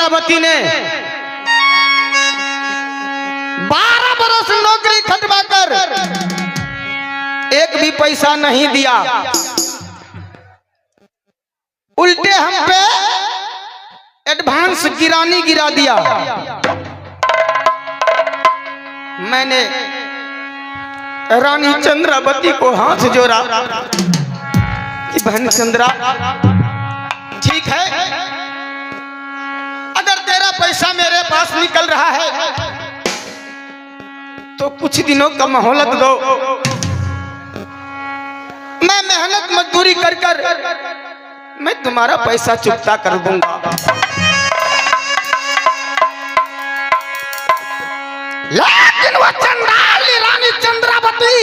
चंद्रावती ने 12 बरस नौकरी खटवाकर एक भी पैसा नहीं दिया, उल्टे हम पे एडवांस गिरानी गिरा दिया। मैंने रानी चंद्रावती को हाथ जोड़ा कि बहन चंद्रा, ठीक है, अगर तेरा पैसा मेरे पास निकल रहा है तो कुछ दिनों का मोहलत दो, मैं मेहनत मजदूरी कर कर मैं तुम्हारा पैसा चुकता कर दूंगा। लेकिन वह चंडाली रानी चंद्रावती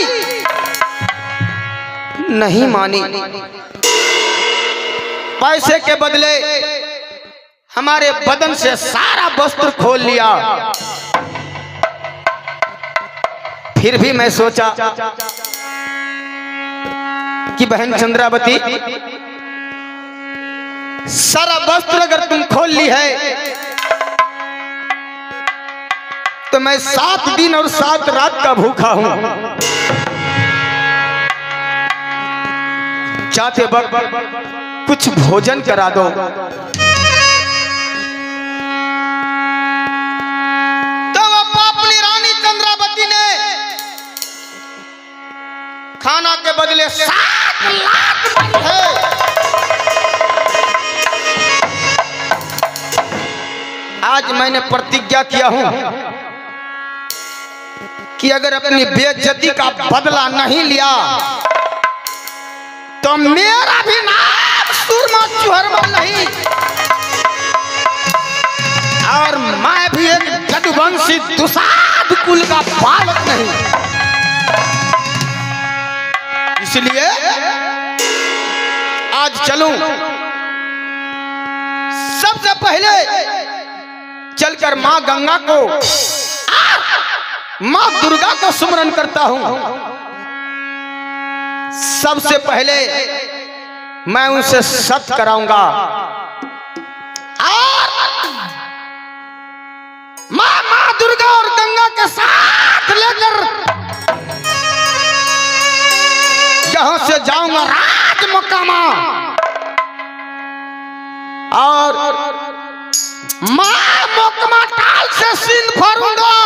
नहीं मानी। पैसे के बदले हमारे बदन से सारा वस्त्र खोल लिया। फिर भी मैं सोचा कि बहन चंद्रावती, सारा वस्त्र अगर तुम खोल ली है तो मैं 7 दिन और 7 रात का भूखा हूं। चाहते वक्त कुछ भोजन करा दो। तो वह पापनी रानी चंद्रावती ने खाना के बदले 7 लाख है। आज मैंने प्रतिज्ञा किया हूं कि अगर अपनी बेइज्जती का बदला नहीं लिया तो मेरा भी नाम सुरमा चुहरमा नहीं, और मैं भी एक जदुवंशी दुसाध कुल का बालक नहीं। इसलिए आज चलूं, सबसे पहले चलकर मां गंगा को, मां दुर्गा को सुमरन करता हूं। सबसे पहले मैं उनसे सत्य कराऊंगा और मां दुर्गा और गंगा के साथ लेकर यहां से जाऊंगा राजमकामा, और मां मोकमा टाल से सीन फाड़ूंगा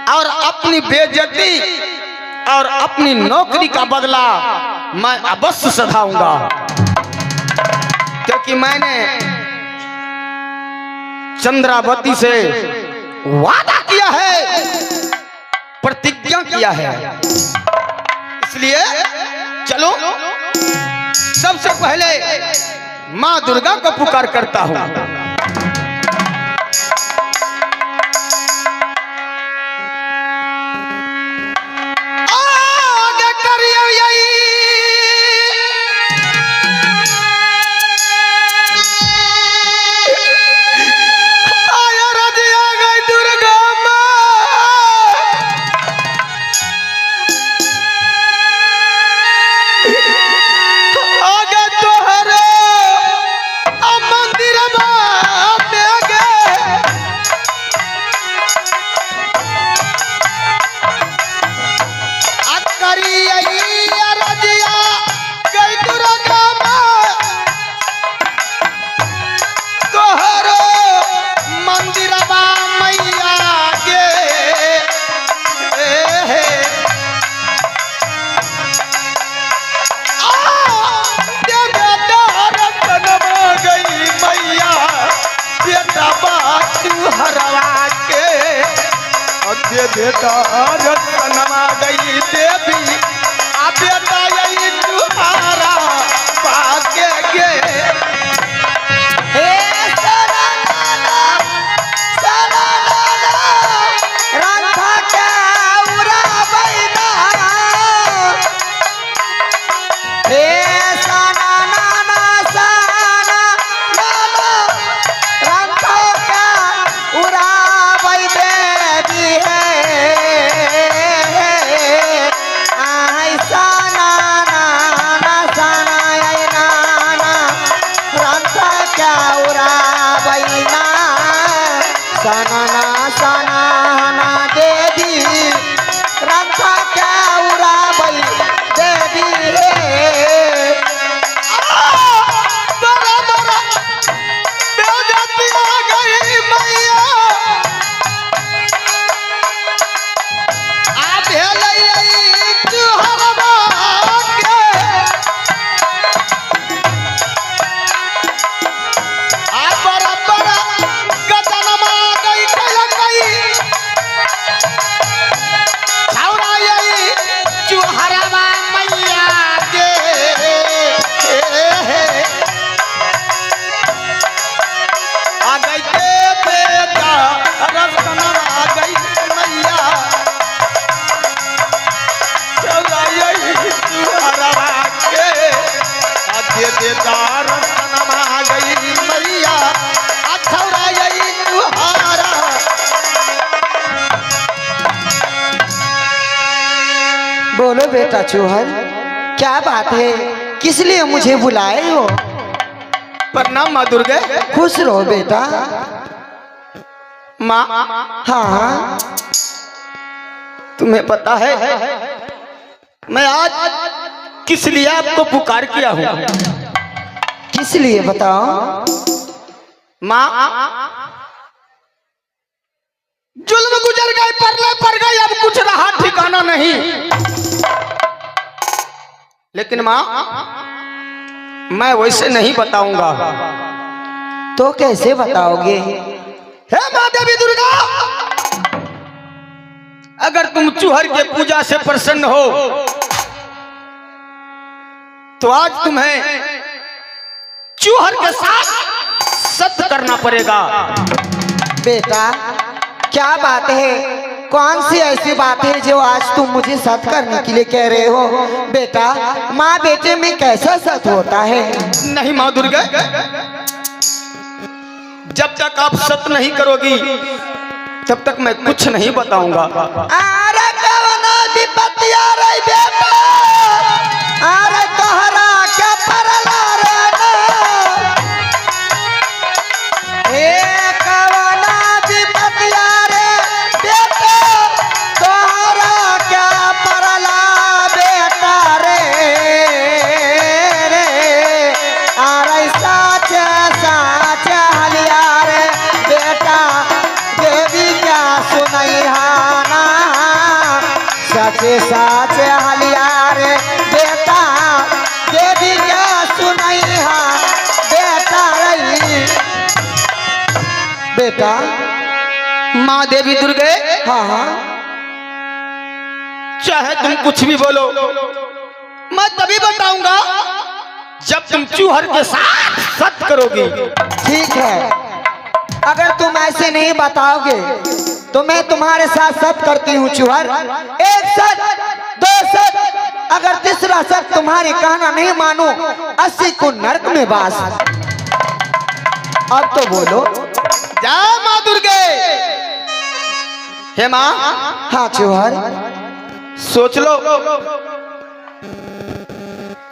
और अपनी बेइज्जती और अपनी नौकरी का बदला मैं अवश्य सधाऊंगा। क्योंकि मैंने चंद्रावती से वादा किया है, प्रतिज्ञा किया है। इसलिए चलो, सबसे पहले मां दुर्गा को पुकार करता हूं। बेटा रत्नमा गई देवी, आ बेटा यही तुम्हारा भाग्य गे। ना बोलो बेटा चूहर, क्या बात है, किस लिए मुझे बुलाए हो? प्रणाम माँ दुर्गे। खुश रहो बेटा। माँ, हाँ, तुम्हें पता है मैं आज किस लिए आपको पुकार किया हूँ? किस लिए बताओ? माँ, जुल्म गुजर गए, परले पड़ गए, अब कुछ रहा ठिकाना नहीं। लेकिन माँ, मैं वैसे नहीं बताऊंगा। तो कैसे बताओगे? हे माँ देवी दुर्गा, अगर तुम चूहर के पूजा से प्रसन्न हो तो आज तुम्हें चूहर के साथ सत्य करना पड़ेगा। बेटा क्या बात है, कौन सी ऐसी बात है जो आज तुम मुझे सत्य करने के लिए कह रहे हो? बेटा माँ बेटे में कैसा सत्य होता है? नहीं माँ दुर्गा, जब तक आप सत्य नहीं करोगी तब तक मैं कुछ नहीं बताऊंगा। अरे कवना विपत्ति आ रही बेटा, अरे तोहरा क्या परला रे ना, ए कवना विपत्ति आ रे बेटा, तोहरा क्या परला बेटा रे, अरे साच साच हलिया रे बेटा, देवी क्या सुनैहाना, सचे साचे हलिया रे बेटा, देवी क्या सुनैहा बेटा रही। बेटा माँ देवी दुर्गे, हाँ हाँ, चाहे तुम कुछ भी बोलो, मैं तभी बताऊंगा जब तुम चूहर के साथ सत्य करोगी। ठीक है, अगर तुम ऐसे नहीं बताओगे तो मैं तुम्हारे साथ सत्य करती हूँ चूहर। एक सत्य, दो सत्य, अगर तीसरा सत्य तुम्हारे कहना नहीं मानो 80 को नरक में वास। अब तो बोलो। जा माँ दुर्गे। हे माँ, हाँ चूहर, सोच लो,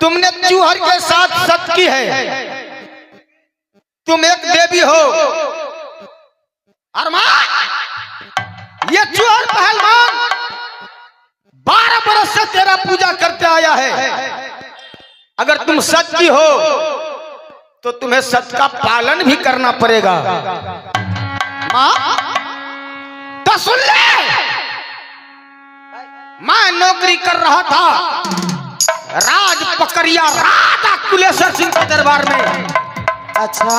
तुमने चूहर के साथ सत्य की है, तुम एक देवी हो, और माँ ये चूहर पहलवान 12 बरस से तेरा पूजा करते आया है। अगर तुम सत्य की हो तो तुम्हें सत्य का पालन भी करना पड़ेगा। माँ तो सुन ले, मैं नौकरी कर रहा था राज पकड़िया राजा कुलेश्वर सिंह के दरबार में। अच्छा,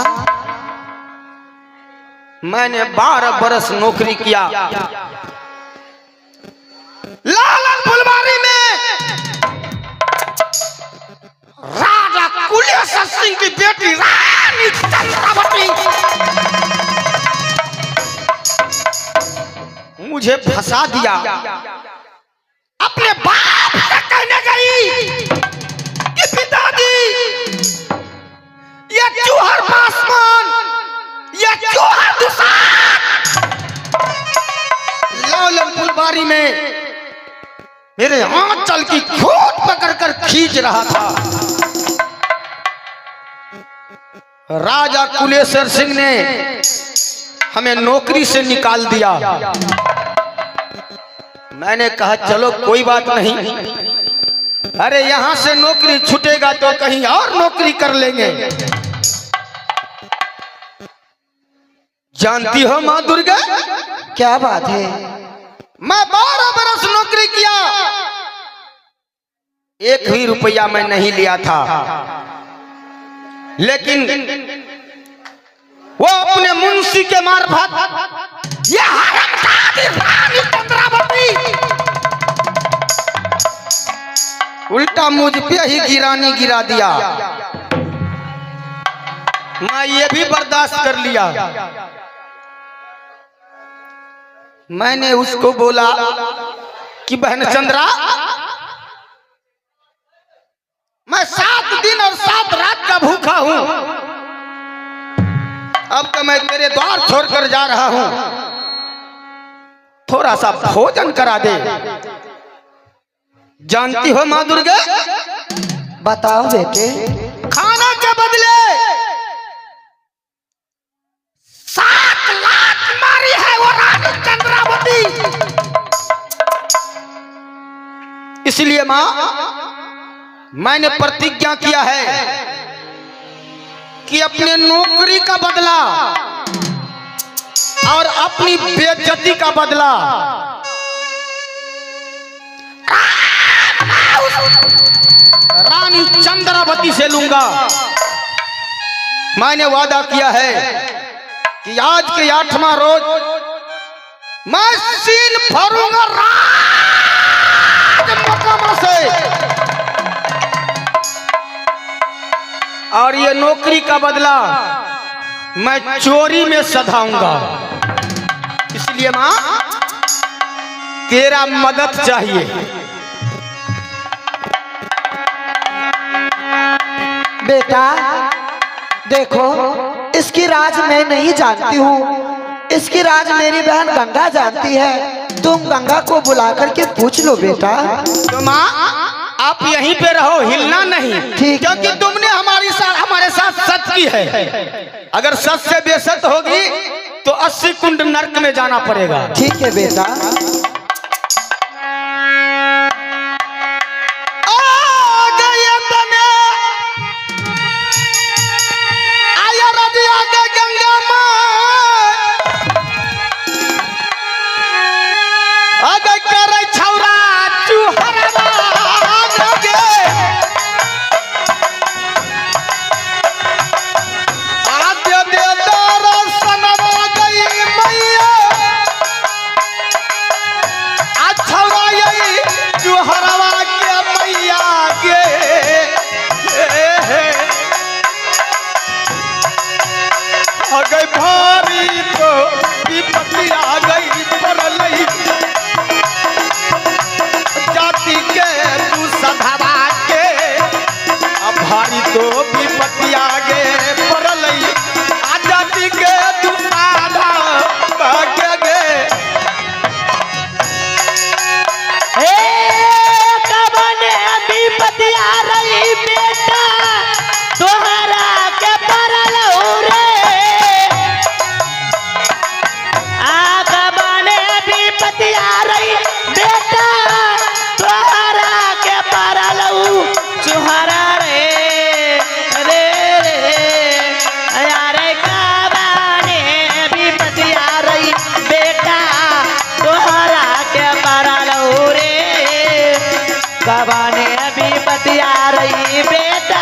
मैंने 12 बरस नौकरी किया। लालन फुलवारी में राजा कुलेश्वर सिंह की बेटी रानी चंद्रावती मुझे फंसा दिया। अपने बाप से कहने गई कि पिताजी ये चूहर पासवान, ये चूहर दुसान लालन फुलवारी में मेरे आंचल की खोट पकड़कर खींच रहा था। राजा कुलेश्वर सिंह ने हमें नौकरी से निकाल दिया। मैंने कहा चलो कोई बात नहीं, अरे यहां से नौकरी छूटेगा तो कहीं और नौकरी कर लेंगे। जानती हो माँ दुर्गा, क्या बात है? मैं 12 बरस नौकरी किया, एक भी रुपया मैं नहीं लिया था, लेकिन वो अपने मुंशी के मार्फत ये हरामजादी रानी चंद्रावती उल्टा मुझ पे ही गिरानी गिरा दिया। मैं ये भी बर्दाश्त कर लिया। मैंने उसको बोला कि बहन चंद्रा, मैं 7 दिन और 7 रात का भूखा हूं, अब तो मैं तेरे द्वार छोड़कर जा रहा हूं, थोड़ा सा भोजन करा दे। जानती हो माँ दुर्गे? बताओ बेटे। खाना के बदले 7 लाख मारी है वो रानी चंद्रावती। इसलिए माँ मैंने प्रतिज्ञा किया है कि अपने नौकरी का बदला और अपनी बेइज्जती का बदला रानी चंद्रावती से लूंगा। मैंने वादा किया है कि आज के 8वां रोज मैं सीन भरूंगा राज मुकामा से, और ये नौकरी का बदला मैं चोरी में सधाऊंगा। इसलिए मां तेरा मदद चाहिए। बेटा देखो, इसकी राज मैं नहीं जानती हूँ, इसकी राज मेरी बहन गंगा जानती है। तुम गंगा को बुला करके पूछ लो बेटा। तो माँ आप यहीं पे रहो, हिलना नहीं, ठीक, क्योंकि तुमने हमारे साथ सच की है। अगर सच से बेसत होगी तो 80 कुंड नरक में जाना पड़ेगा। ठीक है बेटा। कबाने अभी बतिया रही बेटा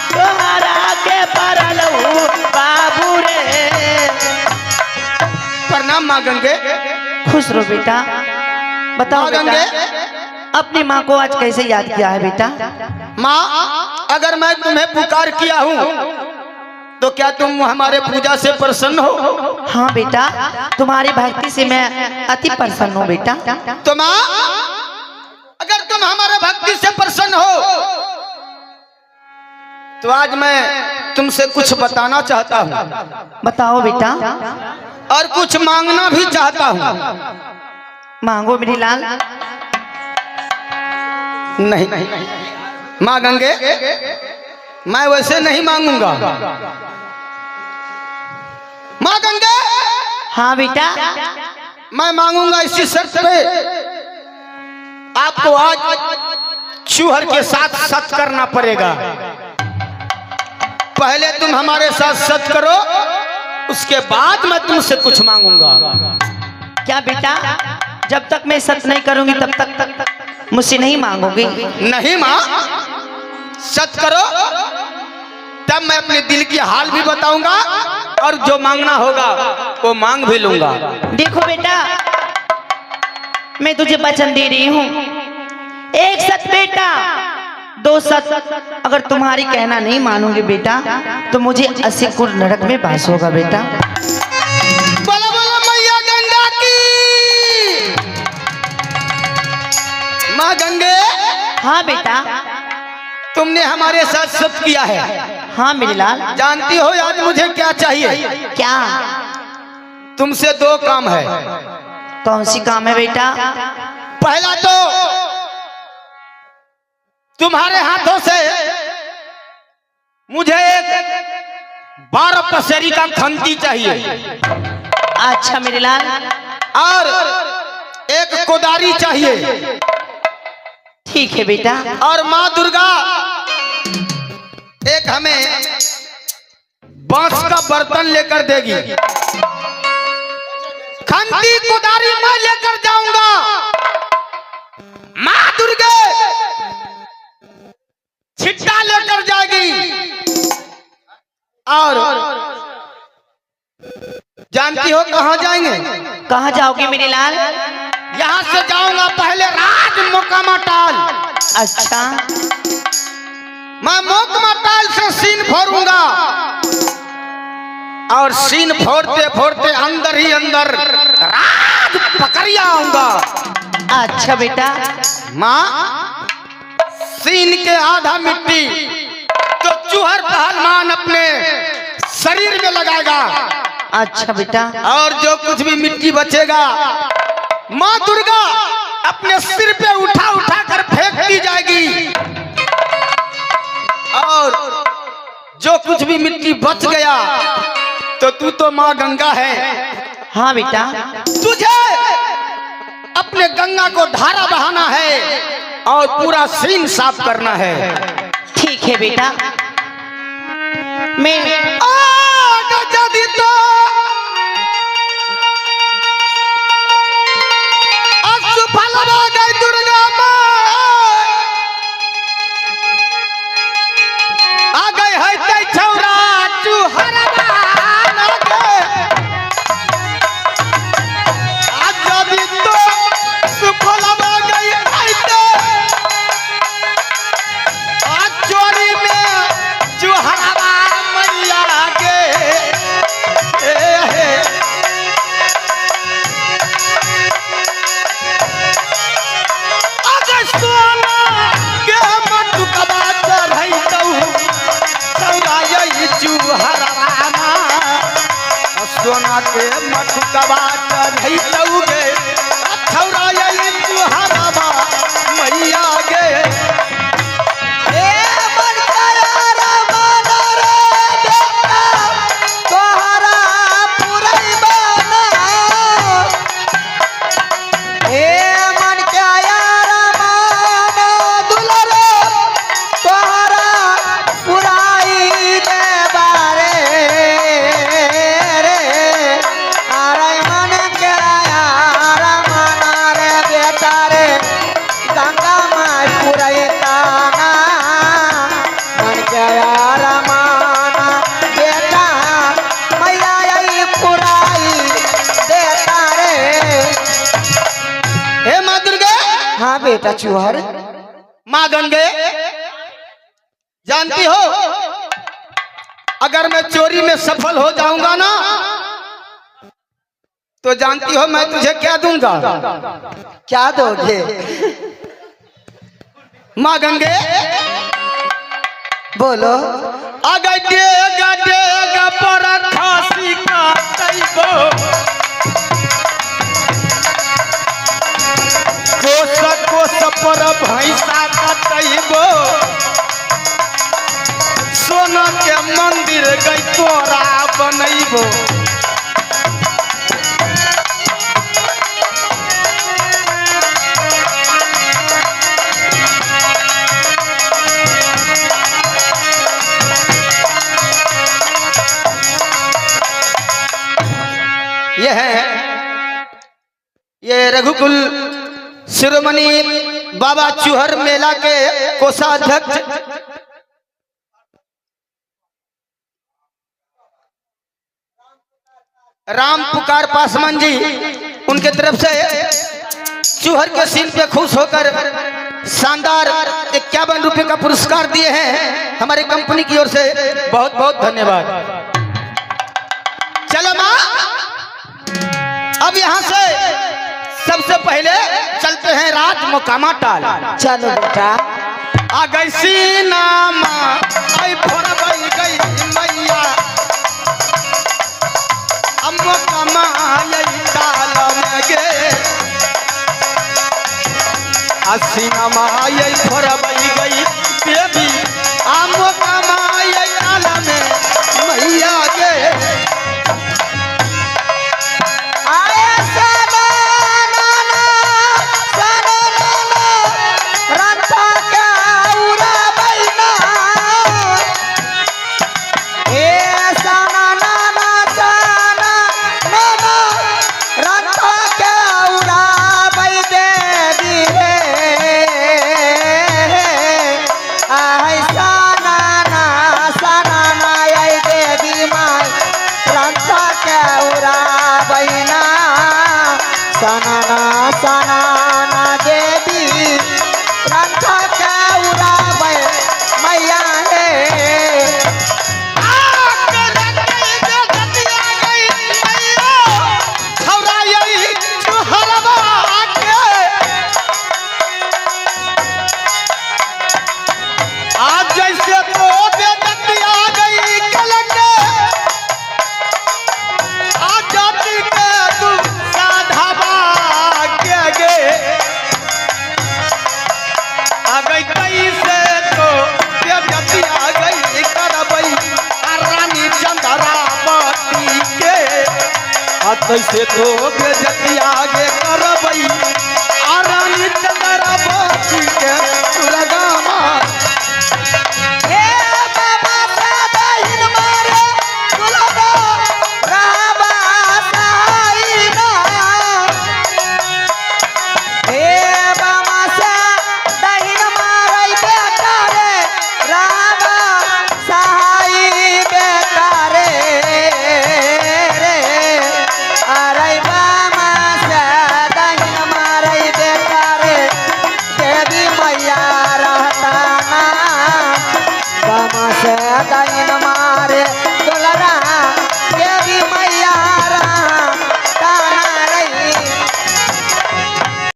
तोहरा के परलू बाबू रे। प्रणाम माँ गंगे। खुश रहो बेटा। बताओ माँ बेटा, गंगे, अपनी माँ को आज कैसे याद किया है बेटा? माँ अगर मैं तुम्हें पुकार किया हूँ तो क्या तुम हमारे पूजा से प्रसन्न हो? हाँ बेटा, तुम्हारी भक्ति से मैं अति प्रसन्न हूँ बेटा। तो माँ अगर तुम हमारे भक्ति से प्रसन्न हो तो आज मैं तुमसे कुछ बताना चाहता हूँ। बताओ बेटा। और कुछ मांगना भी चाहता हूँ। मांगो मेरी लाल। नहीं माँ गंगे, मैं वैसे नहीं मांगूंगा। माँ गंगे, हाँ बेटा। मैं मांगूंगा इसी शर्त पे, आपको आज चूहर के साथ सच करना पड़ेगा। पहले तुम हमारे साथ सच करो, उसके बाद मैं तुमसे कुछ मांगूंगा। क्या बेटा, जब तक मैं सच नहीं करूंगी तब तक मुझसे नहीं मांगोगी? नहीं माँ, सच करो तब मैं अपने दिल की हाल भी बताऊंगा और जो मांगना होगा वो मांग भी लूंगा। देखो बेटा, मैं तुझे वचन दे रही हूँ, एक सच बेटा, 2 सच। अगर तुम्हारी कहना नहीं मानूंगी बेटा तो मुझे 80 कुंड नरक में वास होगा बेटा। बोलो बोलो मैया गंगा की। माँ गंगे, हाँ बेटा। तुमने हमारे साथ सच किया है। हाँ मेरी लाल। जानती हो आज मुझे क्या चाहिए? क्या? तुमसे 2 काम है। कौन सी काम है बेटा? पहला तो 1 लाख तुम्हारे हाथों से मुझे एक 12 पसेरी का खंती चाहिए अच्छा मेरे लाल, और एक कोदारी चाहिए। ठीक है बेटा। और माँ दुर्गा एक हमें बांस का बर्तन लेकर देगी। खंती कोदारी मैं लेकर जाऊंगा, माँ दुर्गा छिट्टा लेकर जाएगी। और जानती हो कहाँ जाएंगे? कहाँ जाओगे मेरे लाल? यहाँ से जाऊंगा पहले राज मोकामा टाल। अच्छा, मैं मोकामा टाल से सीन फोड़ूंगा और सीन फोड़ते फोड़ते अंदर ही अंदर राज पकड़िया आऊंगा। अच्छा बेटा। माँ सीन के आधा मिट्टी तो चूहर पहलवान अपने शरीर में लगाएगा। अच्छा बेटा। और जो कुछ भी मिट्टी बचेगा माँ दुर्गा अपने सिर पे उठा उठा कर फेंक दी जाएगी। और जो कुछ भी मिट्टी बच गया तो तू तो माँ गंगा है। हाँ बेटा। तुझे अपने गंगा को धारा बहाना है और पूरा सीन साफ करना है। ठीक है बेटा। मैं यदि तो असफल हो गई दुर्गा माँ, आ गए है ते छौरा चूहरवान के। आज यदि तो सफल हो गई है ते आज चोरी में चूहरवा मैया के। अगर सोना के मटुकबा चढ़ैतौ चौरायै चूहरवाना, सोना के मटुकबा चढ़ैतौ गे चौरायै चूहरवा मैया गे। बेटा चूहर, माँ गंगे जानती हो अगर मैं चोरी में सफल हो जाऊंगा ना तो जानती हो मैं तुझे क्या दूंगा? क्या दोगे? माँ गंगे बोलो। अगर देगा देगा पर खांसी का तैबो, कोस पर भैंसा का तैबो, सोना के मंदिर गई तोरा बनैबो। ये रघुकुल शिरोमणि बाबा चूहर मेला के कोषाध्यक्ष राम पुकार पासवान जी, उनके तरफ से चूहर के सीन पे खुश होकर शानदार 51 रुपए का पुरस्कार दिए हैं हमारी कंपनी की ओर से। बहुत बहुत धन्यवाद। चलो माँ अब यहाँ से सबसे पहले चलते हैं राज मोकामा टाल। चलो बेटा। आ गई सीना माँ आई फोड़बई गई मैया, अब मोकामा यही टाल में गे। असीना माई फरबई गई देवी आम कमाई आला में मैया के आए सना नाना सना नाना रंथा के उड़ा बैना ए सना नाना सना नाना रंथा के उड़ा बै देवी रे आई सना ना आई देवी माई रंथा के उड़ा बैना सना देवी रंथा के उड़ा बै मैया हे आज जैसे तो बेदती आ गई कलंक आज जाति के तू साधा के गे आ गई कैसे तो बेदती आ गई करबई रानी चंद्रावती के आ कैसे तो बेदती आ गई